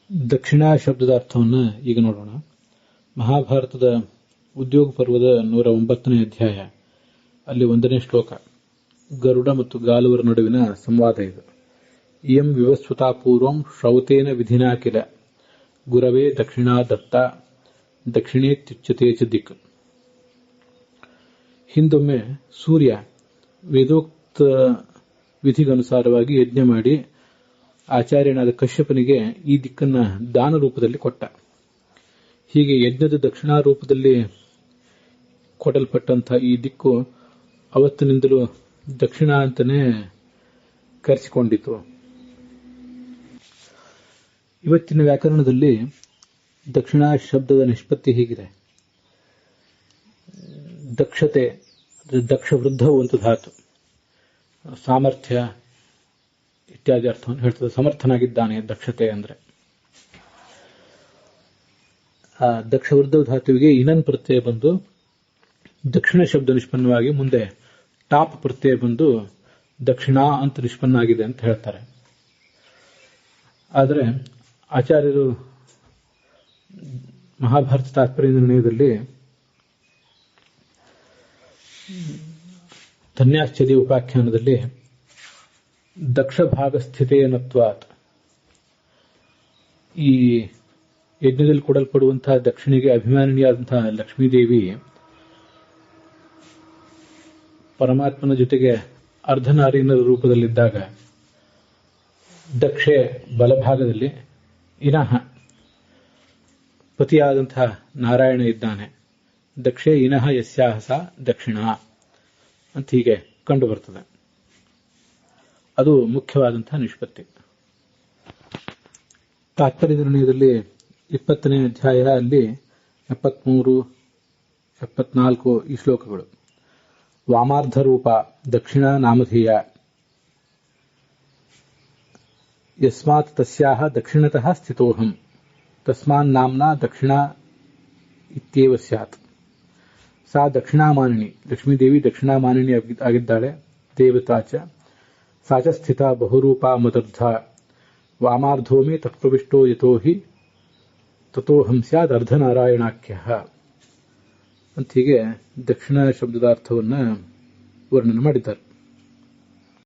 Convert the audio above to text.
ದಕ್ಷಿಣ ಶಬ್ದದ ಅರ್ಥವನ್ನು ಈಗ ನೋಡೋಣ. ಮಹಾಭಾರತದ ಉದ್ಯೋಗ ಪರ್ವದ 109ನೇ ಅಧ್ಯಾಯ, ಅಲ್ಲಿ 1ನೇ ಶ್ಲೋಕ. ಗರುಡ ಮತ್ತು ಗಾಲುವರ ನಡುವಿನ ಸಂವಾದ ಇದು. ಇಯಂ ವಿವಸ್ವತಾ ಪೂರ್ವಂ ಶ್ರೌತೇನ ವಿಧಿನಾ ಕಿಲ ಗುರವೇ ದಕ್ಷಿಣಾ ದತ್ತ ದಕ್ಷಿಣೇತ್ಯುಚ್ಯತೆ ಚ ದಿಕ್. ಹಿಂದೊಮ್ಮೆ ಸೂರ್ಯ ವೇದೋಕ್ತ ವಿಧಿಗನುಸಾರವಾಗಿ ಯಜ್ಞ ಮಾಡಿ ಆಚಾರ್ಯನಾದ ಕಶ್ಯಪನಿಗೆ ಈ ದಿಕ್ಕನ್ನ ದಾನ ರೂಪದಲ್ಲಿ ಕೊಟ್ಟ. ಹೀಗೆ ಯಜ್ಞದ ದಕ್ಷಿಣಾ ರೂಪದಲ್ಲಿ ಕೊಡಲ್ಪಟ್ಟಂತಹ ಈ ದಿಕ್ಕು ಅವತ್ತಿನಿಂದಲೂ ದಕ್ಷಿಣ ಅಂತಾನೆ ಕರೆಸಿಕೊಂಡಿತು. ಇವತ್ತಿನ ವ್ಯಾಕರಣದಲ್ಲಿ ದಕ್ಷಿಣ ಶಬ್ದದ ನಿಷ್ಪತ್ತಿ ಹೀಗಿದೆ. ದಕ್ಷತೆ, ದಕ್ಷ ವೃದ್ಧವು ಅಂತ ಧಾತು, ಸಾಮರ್ಥ್ಯ ಇತ್ಯಾದಿ ಅರ್ಥವನ್ನು ಹೇಳ್ತದೆ. ಸಮರ್ಥನಾಗಿದ್ದಾನೆ ದಕ್ಷತೆ ಅಂದ್ರೆ. ಆ ದಕ್ಷ ವೃದ್ಧವ ಧಾತುವಿಗೆ ಇನನ್ ಪ್ರತ್ಯಯ ಬಂದು ದಕ್ಷಿಣ ಶಬ್ದ ನಿಷ್ಪನ್ನವಾಗಿ ಮುಂದೆ ಟಾಪ್ ಪ್ರತ್ಯಯ ಬಂದು ದಕ್ಷಿಣ ಅಂತ ನಿಷ್ಪನ್ನ ಆಗಿದೆ ಅಂತ ಹೇಳ್ತಾರೆ. ಆದರೆ ಆಚಾರ್ಯರು ಮಹಾಭಾರತ ತಾತ್ಪರ್ಯ ನಿರ್ಣಯದಲ್ಲಿ ಧನ್ಯಾಶ್ಚರ್ಯ ಉಪಾಖ್ಯಾನದಲ್ಲಿ ದಕ್ಷ ಭಾಗ ಸ್ಥಿತೇನತ್ವಾತ್, ಈ ಯಜ್ಞದಲ್ಲಿ ಕೊಡಲ್ಪಡುವಂತಹ ದಕ್ಷಿಣೆಗೆ ಅಭಿಮಾನಿಯಾದಂತಹ ಲಕ್ಷ್ಮೀದೇವಿ ಪರಮಾತ್ಮನ ಜೊತೆಗೆ ಅರ್ಧನಾರೀನ ರೂಪದಲ್ಲಿದ್ದಾಗ ದಕ್ಷೆ ಬಲಭಾಗದಲ್ಲಿ, ಇನಃ ಪತಿಯಾದಂತಹ ನಾರಾಯಣ ಇದ್ದಾನೆ. ದಕ್ಷೆ ಇನಃ ಯಸ್ಯಾಹಸ ದಕ್ಷಿಣ ಅಂತ ಹೀಗೆ ಕಂಡು ಬರ್ತದೆ. ಅದು ಮುಖ್ಯವಾದಂತಹ ನಿಷ್ಪತ್ತಿ. ತಾತ್ಪರ್ಯ ನಿರ್ಣಯದಲ್ಲಿ 20ನೇ ಅಧ್ಯಾಯ ಅಲ್ಲಿ 73, 74 ಈ ಶ್ಲೋಕಗಳು. ವಾಮಾರ್ಧ ರೂಪ ದಕ್ಷಿಣ ನಾಮಧೇಯ ಯಸ್ಮಾತ್ ತಸ್ಯಾಹ ದಕ್ಷಿಣತಃ ಸ್ಥಿತೋಹಂ ತಸ್ಮಾನ್ ನಾಮ್ನಾ ದಕ್ಷಿಣ ಇತ್ಯೇವ ಸ್ಯಾತ್. ಸಾ ದಕ್ಷಿಣಾಮಾನಿನಿ, ಲಕ್ಷ್ಮೀದೇವಿ ದಕ್ಷಿಣಾಮಾನಿನಿ ಆಗಿದ್ದಾಳೆ. ದೇವತಾಚ ಸಾಚ ಸ್ಥಿತ ಬಹುರೂಪ ಮದರ್ಧ ವಾಮಾರ್ಧೋಮಿ ತತ್ಪ್ರವಿಷ್ಟೋ ಯತೋ ಹಿ ತಥೋಹಂ ಸ್ಯಾದ್ ಅರ್ಧನಾರಾಯಣಾಖ್ಯ ಅಂತ ಹೀಗೆ ದಕ್ಷಿಣ ಶಬ್ದದ ಅರ್ಥವನ್ನು ವರ್ಣನೆ ಮಾಡಿದ್ದಾರೆ.